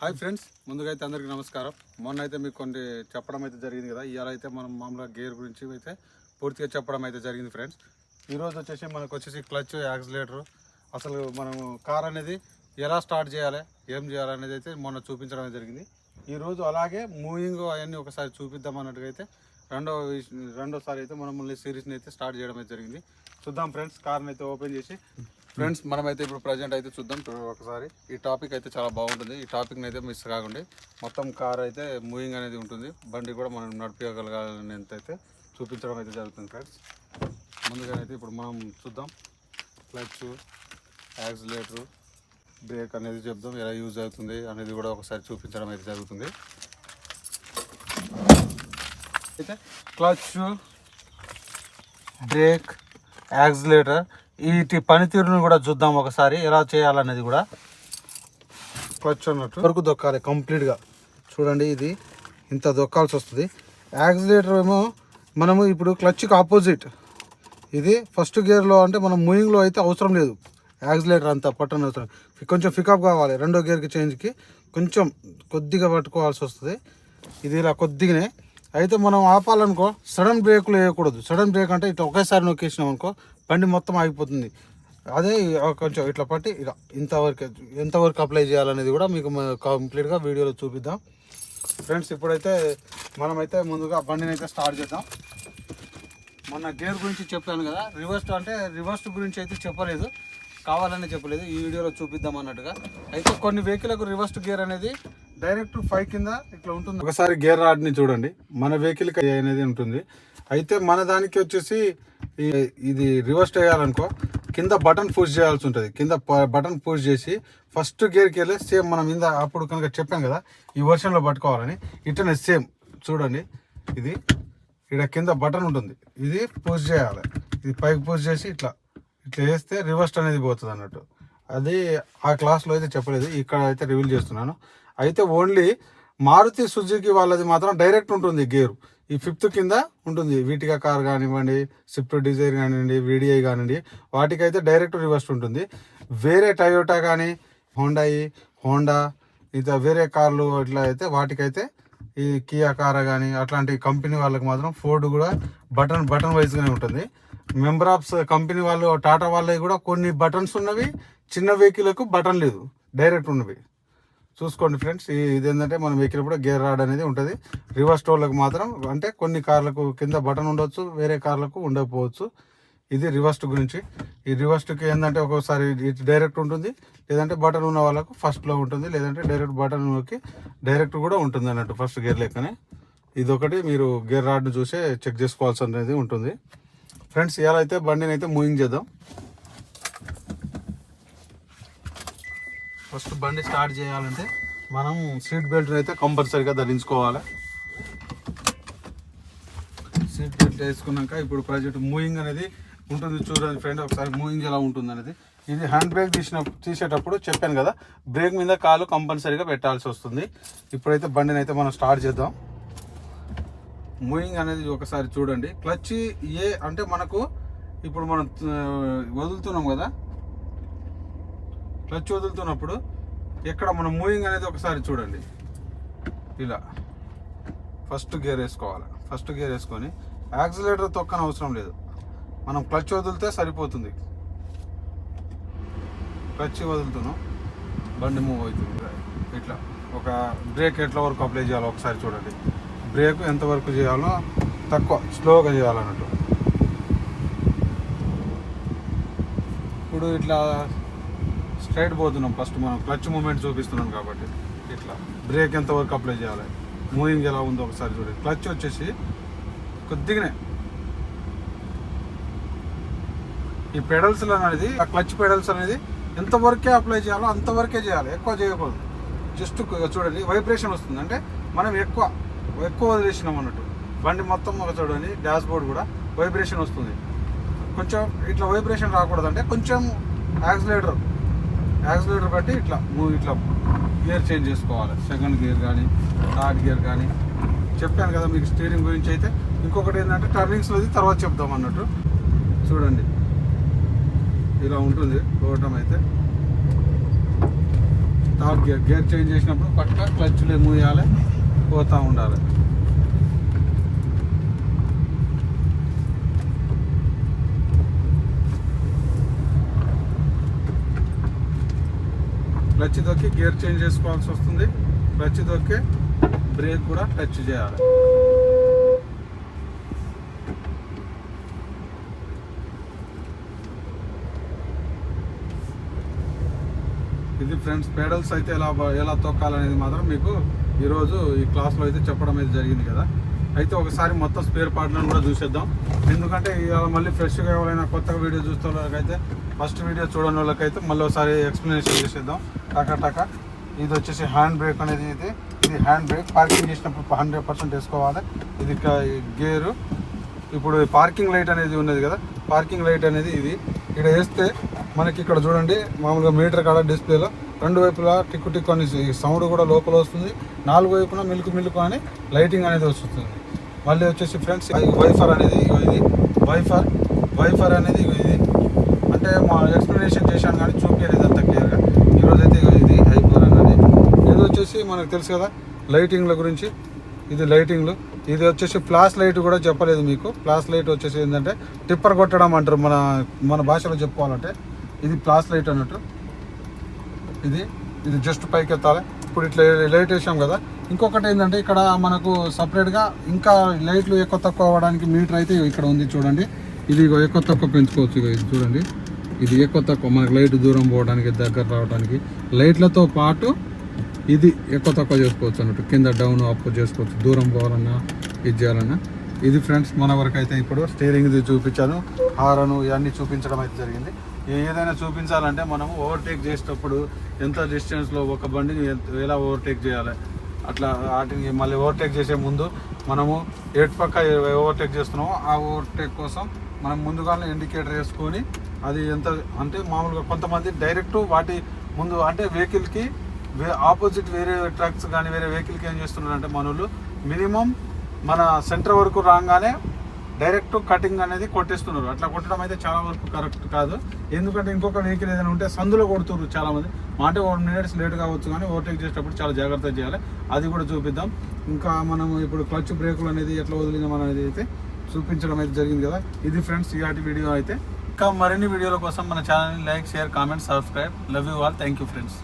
Hi friends, ముందుగా అయితే అందరికీ నమస్కారం. మొన్న అయితే మీకు కొన్ని చెప్పడం అయితే జరిగింది కదా. ఇవాళ అయితే మనం మామూలుగా గేర్ గురించి అయితే పూర్తిగా చెప్పడం అయితే జరిగింది ఫ్రెండ్స్. ఈరోజు వచ్చేసి మనకు వచ్చేసి క్లచ్, యాక్సిలేటర్, అసలు మనం కార్ అనేది ఎలా స్టార్ట్ చేయాలి, ఏం చేయాలనేది అయితే మొన్న చూపించడం అయితే జరిగింది. ఈరోజు అలాగే మూవింగ్ అవన్నీ ఒకసారి చూపిద్దాం అన్నట్టుగా అయితే రెండోసారి అయితే మనం మళ్ళీ సిరీస్ని అయితే స్టార్ట్ చేయడం అయితే జరిగింది. చూద్దాం ఫ్రెండ్స్, కార్ని అయితే ఓపెన్ చేసి. ఫ్రెండ్స్, మనమైతే ఇప్పుడు ప్రజెంట్ అయితే చూద్దాం ఒకసారి. ఈ టాపిక్ అయితే చాలా బాగుంటుంది. ఈ టాపిక్ని అయితే మిస్ కాకండి. మొత్తం కార్ అయితే మూవింగ్ అనేది ఉంటుంది. బండి కూడా మనం నడిపించగలగాలనేంత అయితే చూపించడం అయితే జరుగుతుంది ఫ్రెండ్స్. ముందుగానైతే ఇప్పుడు మనం చూద్దాం క్లచ్, యాక్సిలేటర్, బ్రేక్ అనేది చెప్దాం, ఎలా యూజ్ అవుతుంది అనేది కూడా ఒకసారి చూపించడం అయితే జరుగుతుంది. అయితే క్లచ్, బ్రేక్, యాక్సిలేటర్ వీటి పనితీరుని కూడా చూద్దాం ఒకసారి, ఎలా చేయాలనేది కూడా. క్లచ్ అన్నట్టు వరకు దొక్కాలి కంప్లీట్గా. చూడండి, ఇది ఇంత దొక్కాల్సి వస్తుంది. యాక్సిలేటర్ ఏమో మనము ఇప్పుడు క్లచ్కి ఆపోజిట్. ఇది ఫస్ట్ గేర్లో అంటే మనం మూవింగ్లో అయితే అవసరం లేదు. యాక్సిలేటర్ అంతా పట్టని అవసరం, కొంచెం పికప్ కావాలి. రెండో గేర్కి చేంజ్కి కొంచెం కొద్దిగా పట్టుకోవాల్సి వస్తుంది. ఇది ఇలా కొద్దిగానే. అయితే మనం ఆపాలనుకో, సడన్ బ్రేక్లు వేయకూడదు. సడన్ బ్రేక్ అంటే ఇట్లా ఒకేసారి నొక్కేసినాం అనుకో బండి మొత్తం ఆగిపోతుంది. అదే కొంచెం ఇట్లా పట్టి ఇలా ఎంతవరకు అప్లై చేయాలనేది కూడా మీకు కంప్లీట్గా వీడియోలో చూపిద్దాం ఫ్రెండ్స్. ఇప్పుడైతే మనమైతే ముందుగా బండిని అయితే స్టార్ట్ చేద్దాం. మొన్న గేర్ గురించి చెప్పాను కదా, రివర్స్ గురించి అయితే చెప్పలేదు, కావాలని చెప్పలేదు, ఈ వీడియోలో చూపిద్దాం అన్నట్టుగా. అయితే కొన్ని వెహికల్కు రివర్స్ గేర్ అనేది డైరెక్ట్ 5 కింద ఇట్లా ఉంటుంది. ఒకసారి గేర్ రాడ్ని చూడండి, మన వెహికల్కి అనేది ఉంటుంది. అయితే మన దానికి వచ్చేసి ఇది రివర్స్ చేయాలనుకో కింద బటన్ పుష్ చేయాల్సి ఉంటుంది. కింద బటన్ పుష్ చేసి ఫస్ట్ గేర్కి వెళ్ళి సేమ్ మనం అప్పుడు కనుక చెప్పాం కదా ఈ వర్షన్లో పట్టుకోవాలని, ఇట్లనే సేమ్ చూడండి. ఇది ఇక్కడ కింద బటన్ ఉంటుంది, ఇది పుష్ చేయాలి. ఇది పైకి పుష్ చేసి ఇట్లా వేస్తే రివర్స్ అనేది పోతుంది అన్నట్టు. అది ఆ క్లాస్లో అయితే చెప్పలేదు, ఇక్కడ అయితే రివీల్ చేస్తున్నాను. అయితే ఓన్లీ మారుతి సుజుకి వాళ్ళది మాత్రం డైరెక్ట్ ఉంటుంది గేరు. ఈ 5th కింద ఉంటుంది. వీటిగా కార్ కానివ్వండి, స్విఫ్ట్ డిజైర్ కానివ్వండి, వీడిఐ కానివ్వండి, వాటికైతే డైరెక్ట్ రివర్స్ ఉంటుంది. వేరే టయోటా కానీ, హోండా ఇంకా వేరే కార్లు ఇట్లా అయితే వాటికైతే ఈ కియా కార్ కానీ అట్లాంటి కంపెనీ వాళ్ళకి మాత్రం ఫోర్డ్ కూడా బటన్ వైజ్గానే ఉంటుంది. మెంబర్ ఆఫ్ కంపెనీ వాళ్ళు, టాటా వాళ్ళవి కూడా కొన్ని బటన్స్ ఉన్నవి, చిన్న వెహికల్కు బటన్ లేదు, డైరెక్ట్ ఉన్నవి. చూసుకోండి ఫ్రెండ్స్, ఇదేంటంటే మన వెహికల్ కూడా గేర్ రాడ్ అనేది ఉంటుంది. రివర్స్ టోర్లకు మాత్రం అంటే కొన్ని కార్లకు కింద బటన్ ఉండొచ్చు, వేరే కార్లకు ఉండకపోవచ్చు. ఇది రివర్స్ గురించి. ఈ రివర్స్కి ఏంటంటే ఒక్కోసారి డైరెక్ట్ ఉంటుంది, లేదంటే బటన్ ఉన్న వాళ్ళకు ఫస్ట్లో ఉంటుంది, లేదంటే డైరెక్ట్ బటన్కి డైరెక్ట్ కూడా ఉంటుంది అన్నట్టు ఫస్ట్ గేర్ లెక్కనే. ఇదొకటి మీరు గేర్ రాడ్ను చూసే చెక్ చేసుకోవాల్సి అనేది ఉంటుంది ఫ్రెండ్స్. ఇలా అయితే బండిని అయితే మూవింగ్ చేద్దాం. ఫస్ట్ బండి స్టార్ట్ చేయాలంటే మనం సీట్ బెల్ట్ అయితే కంపల్సరీగా ధరించుకోవాలి. సీట్ బెల్ట్ వేసుకున్నాక ఇప్పుడు ప్రజెంట్ మూవింగ్ అనేది ఉంటుంది. చూడండి ఫ్రెండ్, ఒకసారి మూవింగ్ ఎలా ఉంటుంది అనేది. ఇది హ్యాండ్ బ్రేక్ తీసేటప్పుడు చెప్పాను కదా, బ్రేక్ మీద కాలు కంపల్సరీగా పెట్టాల్సి వస్తుంది. ఇప్పుడైతే బండిని అయితే మనం స్టార్ట్ చేద్దాం. మూవింగ్ అనేది ఒకసారి చూడండి. క్లచ్ అంటే మనకు ఇప్పుడు మనం వదులుతున్నాం కదా, క్లచ్ వదులుతున్నప్పుడు ఎక్కడ మనం మూవింగ్ అనేది ఒకసారి చూడండి. ఇలా ఫస్ట్ గేర్ వేసుకోవాలి. ఫస్ట్ గేర్ వేసుకొని యాక్సిలేటర్ తొక్కన అవసరం లేదు, మనం క్లచ్ వదిలితే సరిపోతుంది. క్లచ్ వదులుతున్నాం, బండి మూవ్ అవుతుంది. ఇట్లా ఒక బ్రేక్ ఎట్లా వరకు అప్లై చేయాలో ఒకసారి చూడండి. బ్రేక్ ఎంతవరకు చేయాలో తక్కువ స్లోగా చేయాలన్నట్టు. ఇప్పుడు ఇట్లా స్ట్రైట్ పోతున్నాం. ఫస్ట్ మనం క్లచ్ మూమెంట్ చూపిస్తున్నాం కాబట్టి ఇట్లా బ్రేక్ ఎంతవరకు అప్లై చేయాలి, మూవింగ్ ఎలా ఉందో ఒకసారి చూడండి. క్లచ్ వచ్చేసి కొద్దిగానే ఈ పెడల్స్ అనేది, ఆ క్లచ్ పెడల్స్ అనేది ఎంతవరకే అప్లై చేయాలో అంతవరకే చేయాలి, ఎక్కువ చేయకూడదు. జస్ట్ చూడండి వైబ్రేషన్ వస్తుంది, అంటే మనం ఎక్కువ వదిలేసినాం అన్నట్టు. బండి మొత్తం ఒక చూడండి, డాష్ బోర్డ్ కూడా వైబ్రేషన్ వస్తుంది. కొంచెం ఇట్లా వైబ్రేషన్ రాకూడదు అంటే కొంచెం యాక్సిలేటర్ బట్టి ఇట్లా గేర్ చేంజ్ చేసుకోవాలి. సెకండ్ గేర్ కానీ, థర్డ్ గేర్ కానీ. చెప్పాను కదా మీకు స్టీరింగ్ గురించి. అయితే ఇంకొకటి ఏంటంటే టర్నింగ్స్లో తర్వాత చెప్దాం అన్నట్టు. చూడండి ఇలా ఉంటుంది పోవటం. అయితే థర్డ్ గేర్ చేంజ్ చేసినప్పుడు పక్క క్లచ్లు మూయాలి, పోతూ ఉండాలి. క్లచ్ దొక్కి గేర్ చేంజ్ చేసుకోవాల్సి వస్తుంది. క్లచ్ దొక్కి బ్రేక్ కూడా టచ్ చేయాలి. ఇది ఫ్రెండ్స్ పెడల్స్ అయితే ఎలా తొక్కాలనేది మాత్రం మీకు ఈరోజు ఈ క్లాస్లో అయితే చెప్పడం అయితే జరిగింది కదా. అయితే ఒకసారి మొత్తం స్పేర్ పార్ట్లను కూడా చూసేద్దాం. ఎందుకంటే ఇవాళ మళ్ళీ ఫ్రెష్గా ఎవరైనా కొత్తగా వీడియో చూస్తే వాళ్ళకైతే ఫస్ట్ వీడియో చూడని వాళ్ళకైతే మళ్ళీ ఒకసారి ఎక్స్ప్లెనేషన్ చేసేద్దాం. టకా ఇది వచ్చేసి హ్యాండ్ బ్రేక్ అనేది. ఇది హ్యాండ్ బ్రేక్ పార్కింగ్ చేసినప్పుడు 100% వేసుకోవాలి. ఇది గేరు. ఇప్పుడు పార్కింగ్ లైట్ అనేది ఉన్నది కదా, పార్కింగ్ లైట్ అనేది ఇది ఇక్కడ వేస్తే మనకి ఇక్కడ చూడండి మామూలుగా మీటర్ కాడ డిస్ప్లేలో 2 వైపులా టిక్కు టిక్కు అని సౌండ్ కూడా లోపల వస్తుంది. 4 వైపున మిల్కు అని లైటింగ్ అనేది వస్తుంది. మళ్ళీ వచ్చేసి ఫ్రెండ్స్ వైఫర్ అనేది ఇది వైఫర్ అనేది ఇది. అంటే మా ఎక్స్ప్లెనేషన్ చేశాను కానీ చూపించలేదు అంత క్లియర్గా. ఈరోజైతే ఇది హైపర్ అనేది. ఇది వచ్చేసి మనకు తెలుసు కదా లైటింగ్ల గురించి. ఇది లైటింగ్లు. ఇది వచ్చేసి ఫ్లాష్ లైట్ కూడా చెప్పలేదు మీకు. ఫ్లాష్ లైట్ వచ్చేసి ఏంటంటే టిప్పర్ కొట్టడం అంటారు మన భాషలో చెప్పుకోవాలంటే. ఇది ఫ్లాష్ లైట్ అన్నట్టు. ఇది జస్ట్ పైకి ఎత్తాలి. ఇప్పుడు ఇట్లా లైట్ వేసాం కదా. ఇంకొకటి ఏంటంటే ఇక్కడ మనకు సపరేట్గా ఇంకా లైట్లు ఎక్కువ తక్కువ అవ్వడానికి మీటర్ అయితే ఇక్కడ ఉంది చూడండి. ఇది ఎక్కువ తక్కువ పెంచుకోవచ్చు. ఇది చూడండి, ఇది ఎక్కువ తక్కువ మనకు లైట్ దూరం పోవడానికి దగ్గర రావడానికి లైట్లతో పాటు ఇది ఎక్కువ తక్కువ చేసుకోవచ్చు అన్నట్టు. కింద డౌన్ అప్ చేసుకోవచ్చు, దూరం పోవాలన్నా ఇది చేయాలన్నా. ఇది ఫ్రెండ్స్ మన వరకు అయితే ఇప్పుడు స్టీరింగ్ది చూపించాను, హారను ఇవన్నీ చూపించడం అయితే జరిగింది. ఏదైనా చూపించాలంటే మనము ఓవర్టేక్ చేసేటప్పుడు ఎంత డిస్టెన్స్లో ఒక బండిని ఎలా ఓవర్టేక్ చేయాలి, అట్లా వాటిని మళ్ళీ ఓవర్టేక్ చేసే ముందు మనము ఎటు పక్క ఓవర్టేక్ చేస్తున్నామో ఆ ఓవర్టేక్ కోసం మనం ముందుగానే ఇండికేటర్ వేసుకొని అది ఎంత అంటే మామూలుగా కొంతమంది డైరెక్ట్ వాటి ముందు అంటే వెహికల్కి ఆపోజిట్ వేరే ట్రక్స్ కానీ వేరే వెహికల్కి ఏం చేస్తున్నారంటే మనోళ్ళు మినిమం మన సెంటర్ వరకు రాగానే డైరెక్ట్ కటింగ్ అనేది కొట్టేస్తున్నారు. అట్లా కొట్టడం అయితే చాలా వరకు కరెక్ట్ కాదు. ఎందుకంటే ఇంకొక వెహికల్ ఏదైనా ఉంటే సందులో కొడుతున్నారు చాలామంది. అంటే 1 minute లేట్ కావచ్చు కానీ ఓవర్టేక్ చేసేటప్పుడు చాలా జాగ్రత్త చేయాలి. అది కూడా చూపిద్దాం. ఇంకా మనం ఇప్పుడు క్లచ్ బ్రేకులు అనేది ఎట్లా వదిలినాం అనేది అయితే చూపించడం అయితే జరిగింది కదా. ఇది ఫ్రెండ్స్ ఇలాంటి వీడియో అయితే. ఇంకా మరిన్ని వీడియోల కోసం మన ఛానల్ని like, share, comment, subscribe. Love you all. Thank you friends.